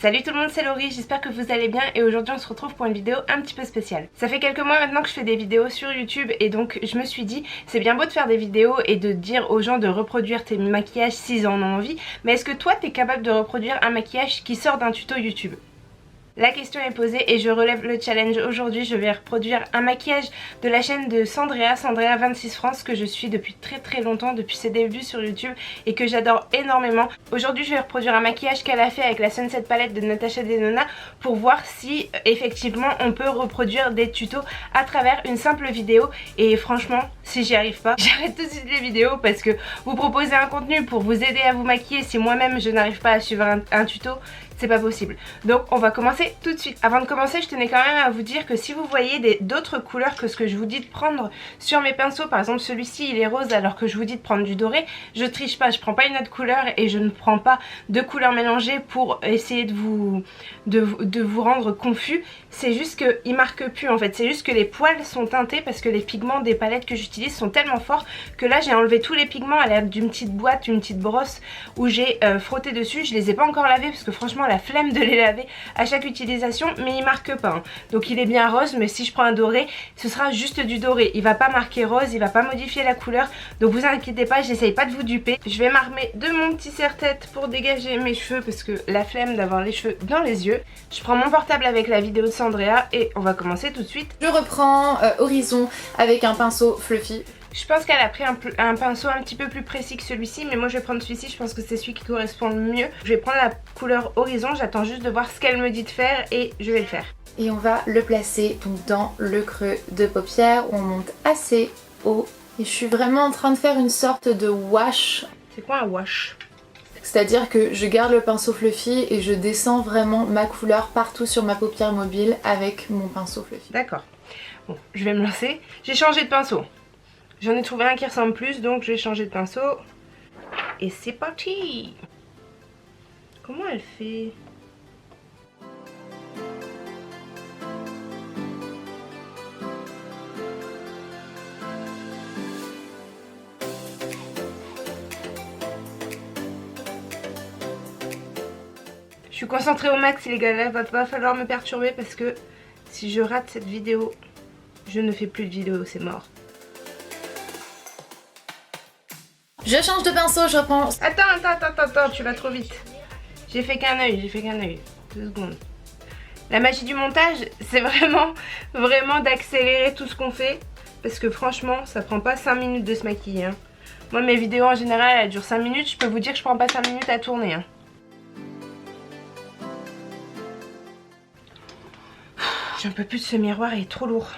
Salut tout le monde, c'est Laurie, j'espère que vous allez bien et aujourd'hui on se retrouve pour une vidéo un petit peu spéciale. Ça fait quelques mois maintenant que je fais des vidéos sur YouTube et donc je me suis dit c'est bien beau de faire des vidéos et de dire aux gens de reproduire tes maquillages s'ils en ont envie, mais est-ce que toi t'es capable de reproduire un maquillage qui sort d'un tuto YouTube ? La question est posée et je relève le challenge. Aujourd'hui je vais reproduire un maquillage de la chaîne de Sandrea26 France que je suis depuis très longtemps, depuis ses débuts sur YouTube et que j'adore énormément. Aujourd'hui je vais reproduire un maquillage qu'elle a fait avec la Sunset Palette de Natasha Denona pour voir si effectivement on peut reproduire des tutos à travers une simple vidéo. Et franchement si j'y arrive pas, j'arrête tout de suite les vidéos parce que vous proposez un contenu pour vous aider à vous maquiller si moi-même je n'arrive pas à suivre un tuto. C'est pas possible. Donc on va commencer tout de suite. Avant de commencer, je tenais quand même à vous dire que si vous voyez d'autres couleurs que ce que je vous dis de prendre sur mes pinceaux, par exemple celui-ci il est rose alors que je vous dis de prendre du doré, je triche pas, je prends pas une autre couleur et je ne prends pas deux couleurs mélangées pour essayer de vous rendre confus. C'est juste qu'il marque plus en fait, c'est juste que les poils sont teintés parce que les pigments des palettes que j'utilise sont tellement forts que là j'ai enlevé tous les pigments à l'aide d'une petite boîte, une petite brosse où j'ai frotté dessus. Je les ai pas encore lavés parce que franchement la flemme de les laver à chaque utilisation, mais il marque pas hein. Donc il est bien rose, mais si je prends un doré ce sera juste du doré, il va pas marquer rose, il va pas modifier la couleur, donc vous inquiétez pas, j'essaye pas de vous duper. Je vais m'armer de mon petit serre-tête pour dégager mes cheveux parce que la flemme d'avoir les cheveux dans les yeux. Je prends mon portable avec la vidéo de Sandrea et on va commencer tout de suite. Je reprends Horizon avec un pinceau fluffy. Je pense qu'elle a pris un pinceau un petit peu plus précis que celui-ci, mais moi je vais prendre celui-ci, je pense que c'est celui qui correspond le mieux. Je vais prendre la couleur Horizon, j'attends juste de voir ce qu'elle me dit de faire et je vais le faire. Et on va le placer donc dans le creux de paupière où on monte assez haut. Et je suis vraiment en train de faire une sorte de wash. C'est quoi un wash ? C'est-à-dire que je garde le pinceau fluffy et je descends vraiment ma couleur partout sur ma paupière mobile avec mon pinceau fluffy. D'accord. Bon, je vais me lancer. J'ai changé de pinceau. J'en ai trouvé un qui ressemble plus, donc je vais changer de pinceau. Et c'est parti! Comment elle fait? Je suis concentrée au max les gars, là va pas falloir me perturber parce que si je rate cette vidéo, je ne fais plus de vidéo, c'est mort. Je change de pinceau, je reprends. Attends, tu vas trop vite. J'ai fait qu'un œil, 2 secondes. La magie du montage, c'est vraiment d'accélérer tout ce qu'on fait. Parce que franchement, ça prend pas 5 minutes de se maquiller. Hein. Moi, mes vidéos en général, elles durent 5 minutes. Je peux vous dire que je prends pas 5 minutes à tourner. Hein. J'en peux plus de ce miroir, il est trop lourd.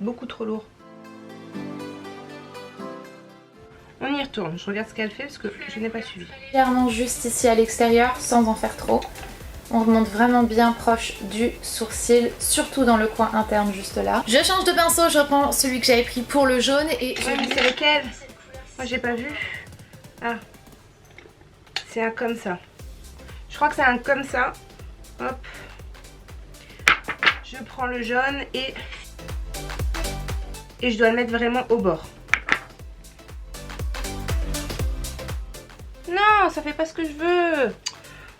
Beaucoup trop lourd. On y retourne, je regarde ce qu'elle fait parce que je n'ai pas suivi. Clairement juste ici à l'extérieur sans en faire trop. On remonte vraiment bien proche du sourcil, surtout dans le coin interne juste là. Je change de pinceau, je reprends celui que j'avais pris pour le jaune et... Ouais, mais c'est lequel? Moi j'ai pas vu. Ah. C'est un comme ça. Je crois que c'est un comme ça. Hop. Je prends le jaune et je dois le mettre vraiment au bord. Non, ça fait pas ce que je veux.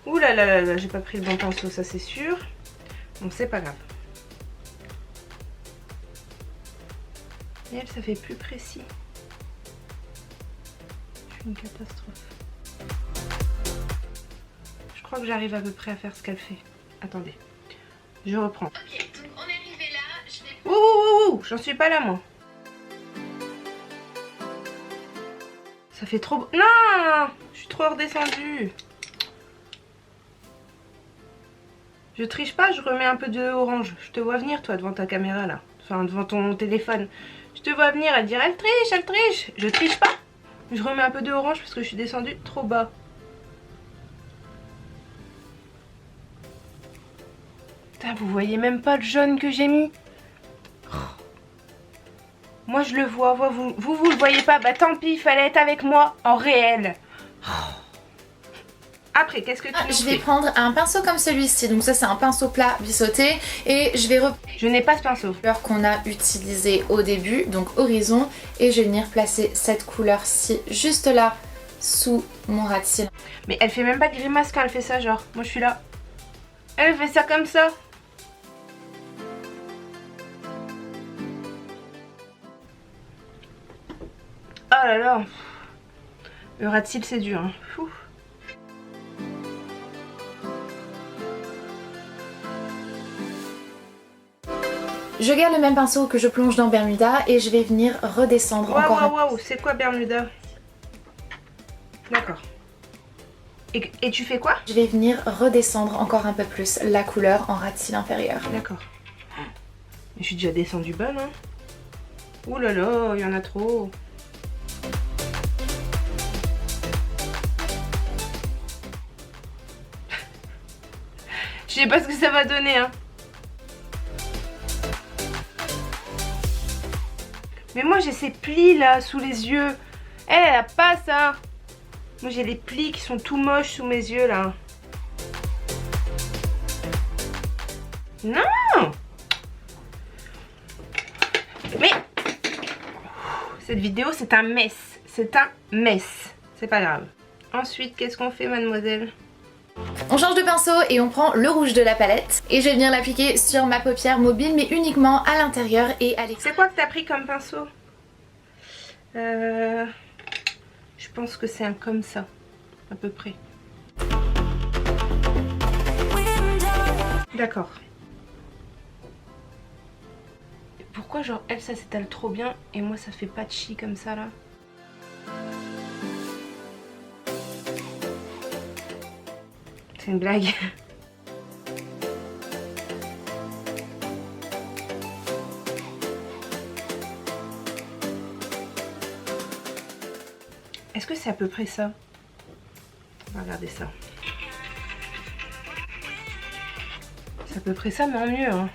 Ouh là là là là, j'ai pas pris le bon pinceau, ça c'est sûr. Bon, c'est pas grave. Et elle, ça fait plus précis. Je suis une catastrophe. Je crois que j'arrive à peu près à faire ce qu'elle fait. Attendez, je reprends. Ok, donc on est arrivé là, je vais... Ouh, j'en suis pas là moi. Ça fait trop... Non, je suis trop redescendue. Je triche pas, je remets un peu de orange. Je te vois venir toi devant ta caméra là. Enfin devant ton téléphone. Je te vois venir à dire elle triche. Je triche pas. Je remets un peu de orange parce que je suis descendue trop bas. Putain, vous voyez même pas le jaune que j'ai mis. Moi je le vois, vous le voyez pas, bah tant pis, il fallait être avec moi en réel. Après, qu'est-ce que tu nous Je fais? vais prendre un pinceau comme celui-ci, donc ça c'est un pinceau plat biseauté et je vais Je n'ai pas ce pinceau. couleur qu'on a utilisé au début, donc Horizon, et je vais venir placer cette couleur-ci juste là sous mon ras de cils. Mais elle fait même pas de grimace quand elle fait ça, genre. Moi je suis là. Elle fait ça comme ça. Oh là là. Le ras de cils c'est dur. Hein. Fou. Je garde le même pinceau que je plonge dans Bermuda et je vais venir redescendre encore. Waouh, c'est quoi Bermuda? D'accord. Et tu fais quoi? Je vais venir redescendre encore un peu plus la couleur en ras de cils inférieur. D'accord. Je suis déjà descendue bonne, hein. Ouh là là, il y en a trop. Je sais pas ce que ça va donner, hein. Mais moi j'ai ces plis là sous les yeux. Elle a pas ça. Moi j'ai les plis qui sont tout moches sous mes yeux là. Non. Mais cette vidéo c'est un mess. C'est un mess. C'est pas grave. Ensuite qu'est-ce qu'on fait mademoiselle? On change de pinceau et on prend le rouge de la palette. Et je vais venir l'appliquer sur ma paupière mobile mais uniquement à l'intérieur et à l'extérieur. C'est quoi que t'as pris comme pinceau? Je pense que c'est un comme ça. À peu près. D'accord. Pourquoi genre elle ça s'étale trop bien et moi ça fait pas de chi comme ça là? C'est une blague. Est-ce que c'est à peu près ça? On va regarder ça. C'est à peu près ça mais en mieux hein.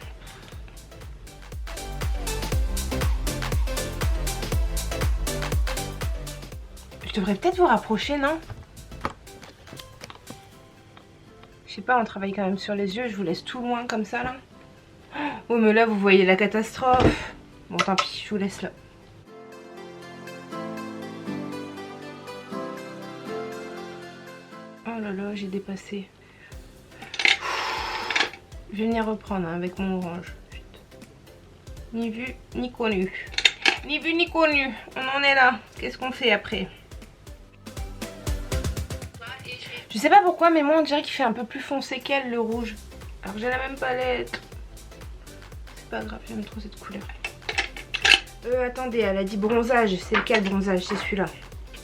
Je devrais peut-être vous rapprocher, non? Je sais pas, on travaille quand même sur les yeux, je vous laisse tout loin comme ça là. Oh mais là vous voyez la catastrophe. Bon tant pis, je vous laisse là. Oh là là, j'ai dépassé. Je vais venir reprendre hein, avec mon orange. Ni vu, ni connu. Ni vu, ni connu. On en est là. Qu'est-ce qu'on fait après? Je sais pas pourquoi, mais moi on dirait qu'il fait un peu plus foncé qu'elle le rouge. Alors que j'ai la même palette. C'est pas grave, j'aime trop cette couleur. Attendez, elle a dit bronzage. C'est lequel bronzage? C'est celui-là.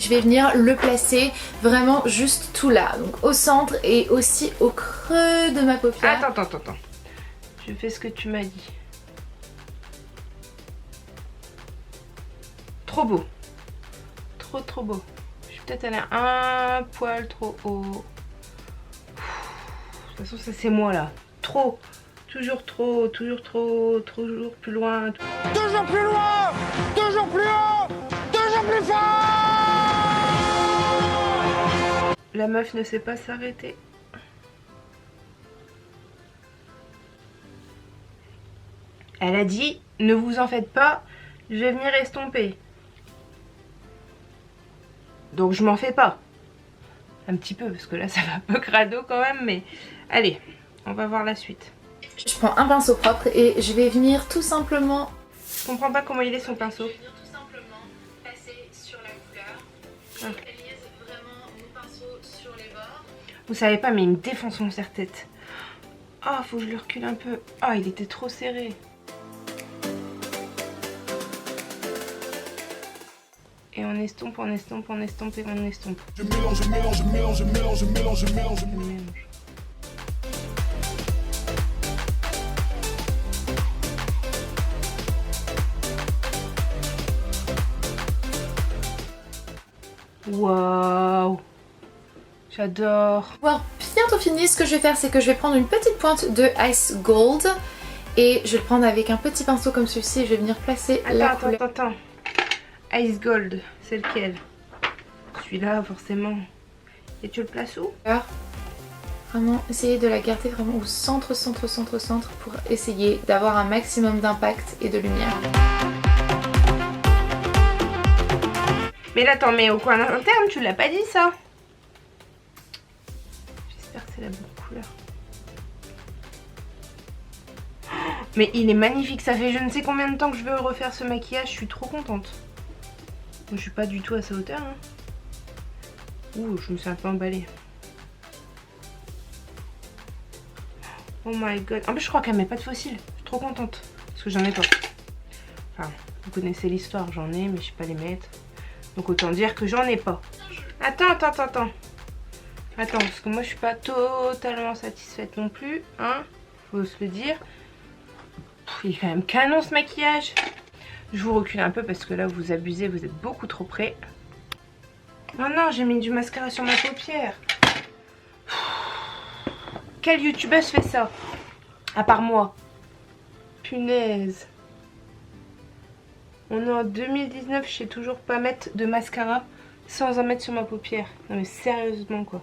Je vais venir le placer vraiment juste tout là, donc au centre et aussi au creux de ma paupière. Attends. Je fais ce que tu m'as dit. Trop beau. Trop beau. Je vais peut-être aller un poil trop haut. De toute façon, ça c'est moi là. Trop. Toujours trop. Toujours plus loin. Toujours plus loin, toujours plus haut, toujours plus fort. La meuf ne sait pas s'arrêter. Elle a dit, ne vous en faites pas, je vais venir estomper. Donc je m'en fais pas. Un petit peu, parce que là ça va un peu crado quand même, mais allez, on va voir la suite. Je prends un pinceau propre et je vais venir tout simplement... Je comprends pas comment il est son pinceau. Je vais venir tout simplement passer sur la couleur. Je lise vraiment mon pinceau sur les bords. Vous savez pas, mais il me défonce mon serre-tête. Ah, faut que je le recule un peu. Ah, il était trop serré. Et on estompe. Je mélange. Waouh, j'adore. Pour bientôt fini, ce que je vais faire, c'est que je vais prendre une petite pointe de Ice Gold et je vais le prendre avec un petit pinceau comme celui-ci et je vais venir placer la couleur. Attends. Ice Gold, c'est lequel? Celui-là, forcément. Et tu le places où? Vraiment essayer de la garder vraiment au centre pour essayer d'avoir un maximum d'impact et de lumière. Mais là, attends, mais au coin interne, tu l'as pas dit ça? J'espère que c'est la bonne couleur. Mais il est magnifique, ça fait je ne sais combien de temps que je veux refaire ce maquillage, je suis trop contente. Je suis pas du tout à sa hauteur. Hein. Ouh, je me suis un peu emballée. Oh my god. En plus, je crois qu'elle met pas de fossiles. Je suis trop contente. Parce que j'en ai pas. Enfin, vous connaissez l'histoire, j'en ai, mais je sais pas les mettre. Donc autant dire que j'en ai pas. Attends. Attends, parce que moi je suis pas totalement satisfaite non plus. Hein, faut se le dire. Il est quand même canon ce maquillage. Je vous recule un peu parce que là vous abusez, vous êtes beaucoup trop près. Oh non, j'ai mis du mascara sur ma paupière. Quelle youtubeuse fait ça? À part moi. Punaise. On est en 2019, je sais toujours pas mettre de mascara sans en mettre sur ma paupière. Non mais sérieusement quoi.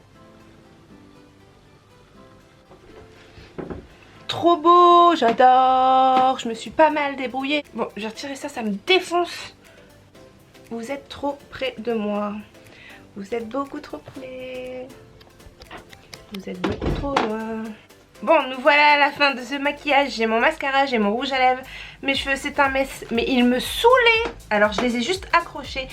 Trop beau, j'adore. Je me suis pas mal débrouillée. Bon, j'ai retiré ça, ça me défonce. Vous êtes trop près de moi. Vous êtes beaucoup trop près. Vous êtes beaucoup trop loin. Bon, nous voilà à la fin de ce maquillage. J'ai mon mascara, j'ai mon rouge à lèvres. Mes cheveux, c'est un mess. Mais ils me saoulaient. Alors, je les ai juste accrochés.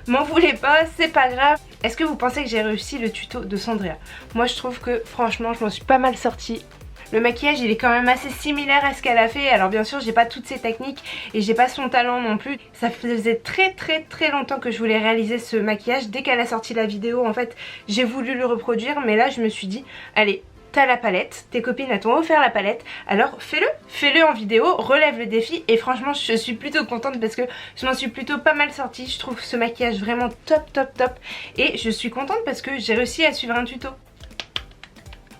M'en voulez pas, c'est pas grave. Est-ce que vous pensez que j'ai réussi le tuto de Sandria? Moi, je trouve que, franchement, je m'en suis pas mal sortie. Le maquillage il est quand même assez similaire à ce qu'elle a fait. Alors bien sûr j'ai pas toutes ses techniques et j'ai pas son talent non plus. Ça faisait très longtemps que je voulais réaliser ce maquillage. Dès qu'elle a sorti la vidéo en fait j'ai voulu le reproduire. Mais là je me suis dit allez, t'as la palette, tes copines elles t'ont offert la palette, alors fais-le en vidéo, relève le défi. Et franchement je suis plutôt contente parce que je m'en suis plutôt pas mal sortie. Je trouve ce maquillage vraiment top. Et je suis contente parce que j'ai réussi à suivre un tuto.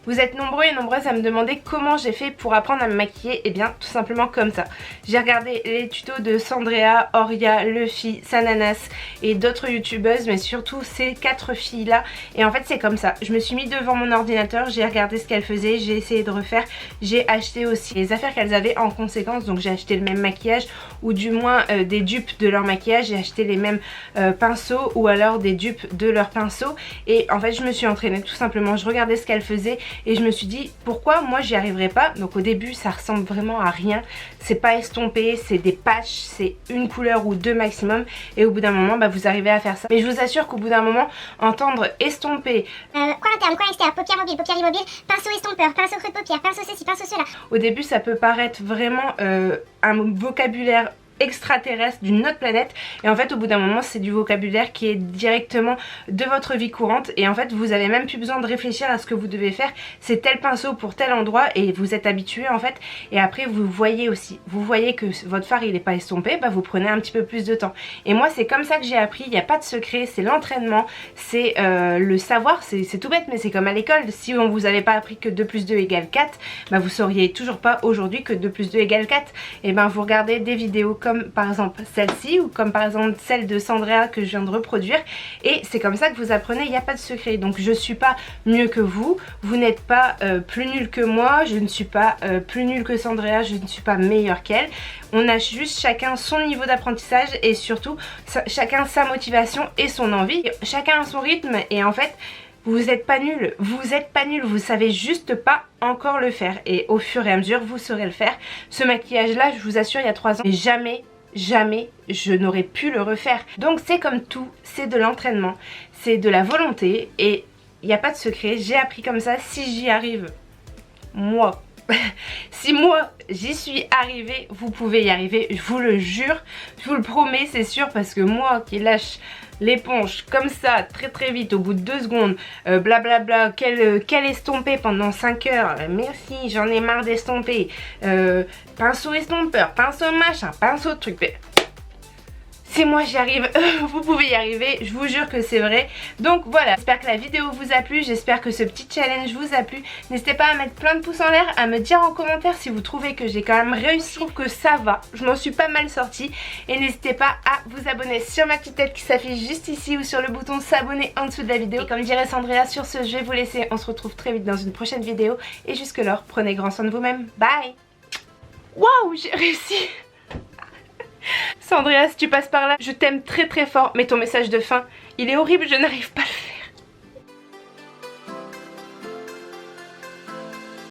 Vous êtes nombreux et nombreuses à me demander comment j'ai fait pour apprendre à me maquiller. Et bien tout simplement comme ça. J'ai regardé les tutos de Sandria, Oria, Luffy, Sananas et d'autres youtubeuses, mais surtout ces 4 filles là. Et en fait c'est comme ça. Je me suis mis devant mon ordinateur, j'ai regardé ce qu'elles faisaient, j'ai essayé de refaire. J'ai acheté aussi les affaires qu'elles avaient en conséquence. Donc j'ai acheté le même maquillage ou du moins des dupes de leur maquillage. J'ai acheté les mêmes pinceaux ou alors des dupes de leurs pinceaux. Et en fait je me suis entraînée tout simplement. Je regardais ce qu'elles faisaient. Et je me suis dit pourquoi moi j'y arriverai pas. Donc au début ça ressemble vraiment à rien. C'est pas estompé, c'est des patchs, c'est une couleur ou deux maximum. Et au bout d'un moment bah, vous arrivez à faire ça. Mais je vous assure qu'au bout d'un moment entendre estomper, coin interne, coin externe, paupière mobile, paupière immobile, pinceau estompeur, pinceau creux de paupière, pinceau ceci, pinceau cela. Au début ça peut paraître vraiment un vocabulaire extraterrestre d'une autre planète. Et en fait au bout d'un moment c'est du vocabulaire qui est directement de votre vie courante. Et en fait vous avez même plus besoin de réfléchir à ce que vous devez faire. C'est tel pinceau pour tel endroit et vous êtes habitué en fait. Et après vous voyez aussi, vous voyez que votre fard il est pas estompé, bah vous prenez un petit peu plus de temps. Et moi c'est comme ça que j'ai appris. Il n'y a pas de secret, c'est l'entraînement, c'est le savoir. C'est tout bête mais c'est comme à l'école. Si on vous avait pas appris que 2 plus 2 égale 4, bah vous sauriez toujours pas aujourd'hui que 2 plus 2 égale 4. Et ben vous regardez des vidéos comme par exemple celle-ci ou comme par exemple celle de Sandria que je viens de reproduire. Et c'est comme ça que vous apprenez, il n'y a pas de secret. Donc je suis pas mieux que vous, vous n'êtes pas plus nul que moi, je ne suis pas plus nul que Sandria, je ne suis pas meilleure qu'elle. On a juste chacun son niveau d'apprentissage et surtout chacun sa motivation et son envie. Chacun a son rythme et en fait vous êtes pas nul, vous savez juste pas encore le faire. Et au fur et à mesure vous saurez le faire. Ce maquillage là je vous assure il y a 3 ans, jamais je n'aurais pu le refaire. Donc c'est comme tout, c'est de l'entraînement, c'est de la volonté et il n'y a pas de secret. J'ai appris comme ça. Si j'y arrive, moi si moi j'y suis arrivée, vous pouvez y arriver, je vous le jure, je vous le promets, c'est sûr. Parce que moi qui lâche l'éponge comme ça très vite au bout de 2 secondes, blablabla, qu'elle estompée pendant 5 heures, merci, j'en ai marre d'estomper, pinceau estompeur, pinceau machin, pinceau truc. Si moi j'y arrive, vous pouvez y arriver, je vous jure que c'est vrai. Donc voilà, j'espère que la vidéo vous a plu, j'espère que ce petit challenge vous a plu. N'hésitez pas à mettre plein de pouces en l'air, à me dire en commentaire si vous trouvez que j'ai quand même réussi, je trouve que ça va, je m'en suis pas mal sortie. Et n'hésitez pas à vous abonner sur ma petite tête qui s'affiche juste ici ou sur le bouton s'abonner en dessous de la vidéo. Et comme dirait Sandria, sur ce je vais vous laisser, on se retrouve très vite dans une prochaine vidéo. Et jusque-là, prenez grand soin de vous-même, bye. Waouh, j'ai réussi. Sandria, si tu passes par là, je t'aime très fort, mais ton message de fin, il est horrible, je n'arrive pas à le